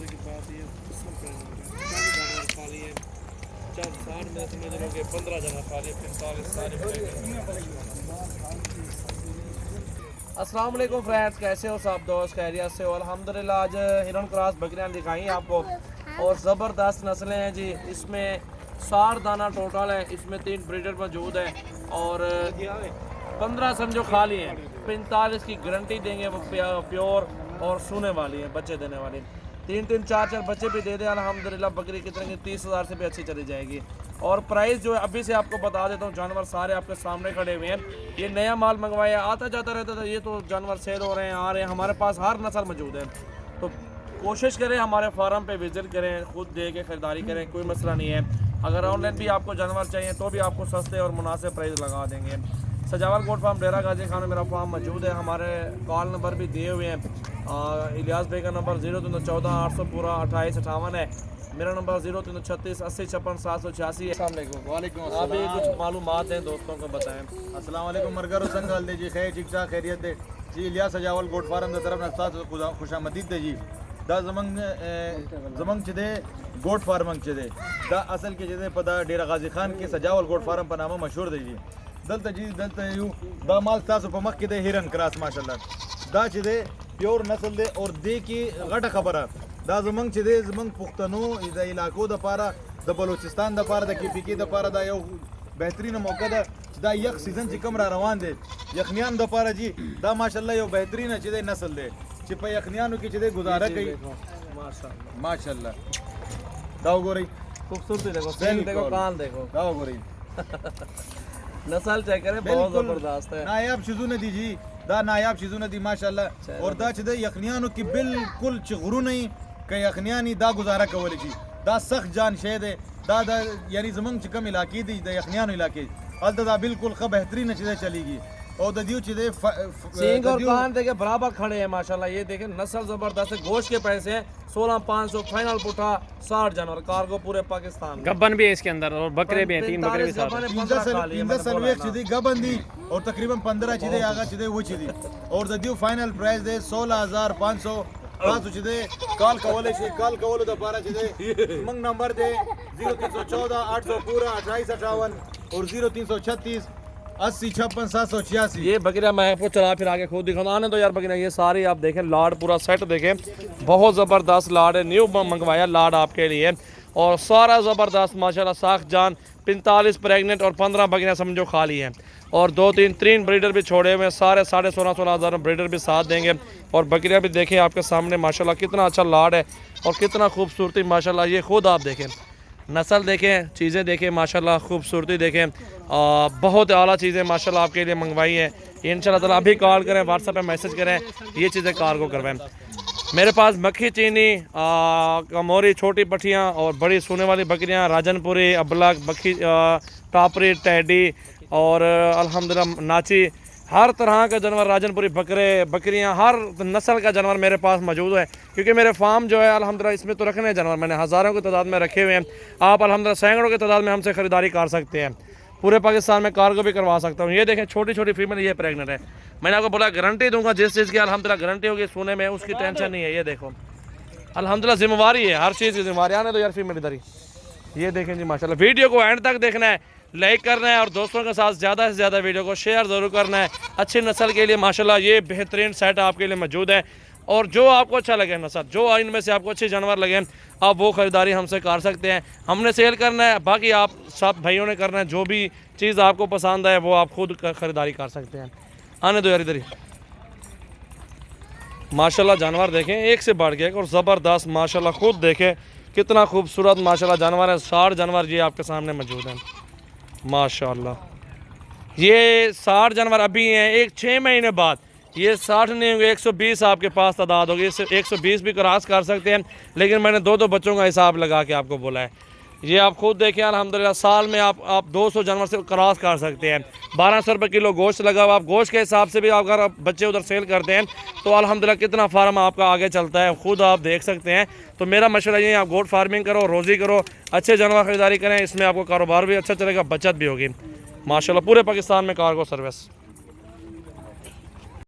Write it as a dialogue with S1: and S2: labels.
S1: मजे की बात ये जानवर खा लिए, 60 में समझ लो कि 15 जानवर खा लिए, 45 सारे। अस्सलाम वालेकुम फ्रेंड्स, कैसे हो सब दोस्त? खैरियत से हो? अल्हम्दुलिल्लाह। आज हिरन क्रॉस बकरियां दिखाई आपको और ज़बरदस्त नस्लें हैं जी। इसमें 60 दाना टोटल है, इसमें 3 ब्रीडर मौजूद है और 15 समझो खा लिए हैं। 45 की गारंटी देंगे, वो प्योर और सोने वाली है, बच्चे देने वाली। 3-3 4-4 बच्चे भी दे दें अल्हम्दुलिल्लाह। बकरी कितने की 30,000 से भी अच्छी चली जाएगी। और प्राइस जो है अभी से आपको बता देता हूँ, जानवर सारे आपके सामने खड़े हुए हैं। ये नया माल मंगवाया, आता जाता रहता था। ये तो जानवर सेल हो रहे हैं, आ रहे हैं। हमारे पास हर नस्ल मौजूद है, तो कोशिश करें हमारे फार्म पे विजिट करें, खुद दे के ख़रीदारी करें, कोई मसला नहीं है। अगर ऑनलाइन भी आपको जानवर चाहिए तो भी आपको सस्ते और मुनासिब प्राइस लगा देंगे। सजावल गोट फार्म डेरा गाजी खान में मेरा फार्म मौजूद है। हमारे कॉल नंबर भी दिए हुए हैं। इलियास भाई का नंबर 0314 800 पूरा 2858 है। मेरा नंबर 0336 80 56 786 है।
S2: वालेकुम
S1: आप भी कुछ मालूमात हैं दोस्तों को बताएं।
S2: अस्सलाम वालेकुम। मरगर हुसैन गाल दे जी, खैर ठीक ठाक खैरियत दे जी। इलियास सजावल गोट फार्म द तरफ नस्ता खुशामदीद दे जी। दा जमंग चदे गोट फार्म चदे दा असल के चदे पदा डेरा गाजी खान के सजावल गोट फार्म पर नाम मशहूर दे जी। दलता जी दलता यू दा माल तासु पमक के दे हिरन क्रॉस माशाल्लाह दा चदे प्योर नस्ल दे और दे की गटा खबर दा जमंग चदे जमंग पुख्तनो इदा इलाको द पारा द बलोचिस्तान द पारा द केपीके द पारा दा यो बेहतरीन मौका दा यक सीजन ची कम रवान दे यखनियान द पारा जी दा माशाल्लाह यो बेहतरीन चदे नस्ल दे चिपा यखनियानो की चदे गुजारा कई माशाल्लाह दाओ गोरी
S1: खूबसूरती देखो, सींग देखो, कान देखो,
S2: दाओ गोरी
S1: नस्ल चेक करें, बहुत जबरदस्त है।
S2: नायाब शिजू ने दी जी दा नायाब शिजू ने दी माशाल्लाह। और दा चदे यखनियानो की बिल्कुल चिगरू नहीं के यखनियानी दा गुजारा कवली जी दा सख्त जान शेद है दा यानी जमंग चिकम इलाकी दी दा यखनियानो इलाके हल दा बिल्कुल ख बेहतरीन चीजें चलेगी। और ददियो चीजें
S1: सींग और कान देखे बराबर खड़े हैं माशाल्लाह। ये देखें नस्ल जबरदस्त है। गोश्त के पैसे हैं 16,500 फाइनल पुठा 60 जानवर कार्गो पूरे पाकिस्तान में।
S3: गब्बन भी है इसके अंदर और बकरे भी हैं, 3 बकरे भी साथ हैं।
S2: गबन दी और तकरीबन 15 चीजें आगा चीजें वो चीजें और ददियो फाइनल प्राइस दे 16,500 पाँच चीजें कॉल कवले से कॉल कवलो द पारा चीजें मंग नंबर दे 0314 800 पूरा 2858 और 0336 80 56 786।
S1: ये बकरियां मैं आपको चला फिर आगे खुद दिखाऊँ। आने तो यार बकरियां ये सारी आप देखें, लाड पूरा सेट देखें, बहुत ज़बरदस्त लाड है। न्यू मंगवाया लाड आपके लिए और सारा ज़बरदस्त माशाल्लाह। साख जान 45 प्रेगनेंट और 15 बकरियां समझो खाली हैं और 2-3 ब्रीडर भी छोड़े हुए हैं। सारे 16,500 16,000 ब्रीडर भी साथ देंगे और बकरियां भी देखें आपके सामने माशाल्लाह। कितना अच्छा लाड है और कितना खूबसूरती माशाल्लाह। ये खुद आप देखें, नस्ल देखें, चीज़ें देखें माशाल्लाह, खूबसूरती देखें। बहुत आला चीज़ें माशाल्लाह आपके लिए मंगवाई हैं। इंशाल्लाह ताला अभी कॉल करें, व्हाट्सएप पे मैसेज करें, ये चीज़ें कार्गो करवाएं। मेरे पास मक्खी चीनी, कमोरी, छोटी पट्टियाँ और बड़ी सोने वाली बकरियाँ, राजनपुरी, अबलग, बखी, टापरी, टैडी और अल्हम्दुलिल्लाह नाची, हर तरह का जानवर, राजनपुरी बकरे, बकरियां, हर नस्ल का जानवर मेरे पास मौजूद है। क्योंकि मेरे फार्म जो है अल्हम्दुलिल्लाह इसमें तो रखने जानवर मैंने हज़ारों की तादाद में रखे हुए हैं। आप अल्हम्दुलिल्लाह सैकड़ों की तादाद में हमसे ख़रीदारी कर सकते हैं। पूरे पाकिस्तान में कार्गो भी करवा सकता हूँ। ये देखें छोटी छोटी फीमेल, ये प्रेगनेंट है। मैंने आपको बोला गारंटी दूंगा, जिस चीज़ की अल्हम्दुलिल्लाह गारंटी होगी सोने में, उसकी टेंशन नहीं है। ये देखो अल्हम्दुलिल्लाह जिम्मेवारी है, हर चीज़ की जिम्मेवारी। आने तो यार फीमेल इधर ही, ये देखें जी माशाल्लाह। वीडियो को एंड तक देखना है, लाइक करना है और दोस्तों के साथ ज़्यादा से ज़्यादा वीडियो को शेयर ज़रूर करना है। अच्छी नस्ल के लिए माशाल्लाह ये बेहतरीन सेट आपके लिए मौजूद है और जो आपको अच्छा लगे नस्ल, जो इनमें से आपको अच्छे जानवर लगे, आप वो ख़रीदारी हमसे कर सकते हैं। हमने सेल करना है, बाकी आप सब भाइयों ने करना है। जो भी चीज़ आपको पसंद है वो आप खुद ख़रीदारी कर सकते हैं। आने दो यार इधर ही माशाल्लाह। जानवर देखें एक से बढ़ के और ज़बरदस्त माशाल्लाह। खुद देखें कितना खूबसूरत माशाल्लाह जानवर है। 60 जानवर ये आपके सामने मौजूद हैं माशाल्लाह। ये 60 जानवर अभी हैं, 6 महीने बाद ये 60 नहीं होंगे, 120 आपके पास तादाद होगी। इससे 120 भी क्रॉस कर सकते हैं, लेकिन मैंने 2-2 बच्चों का हिसाब लगा के आपको बोला है। ये आप खुद देखें अल्हम्दुलिल्लाह। साल में आप 200 जानवर से क्रॉस कर सकते हैं। 1200 रुपये किलो गोश्त लगा हुआ। आप गोश्त के हिसाब से भी अगर आप बच्चे उधर सेल करते हैं तो अल्हम्दुलिल्लाह कितना फार्म आपका आगे चलता है, खुद आप देख सकते हैं। तो मेरा मशवरा ये है, आप गोट फार्मिंग करो, रोज़ी करो, अच्छे जानवर ख़रीदारी करें। इसमें आपको कारोबार भी अच्छा चलेगा, बचत भी होगी माशाल्लाह। पूरे पाकिस्तान में कार्गो सर्विस।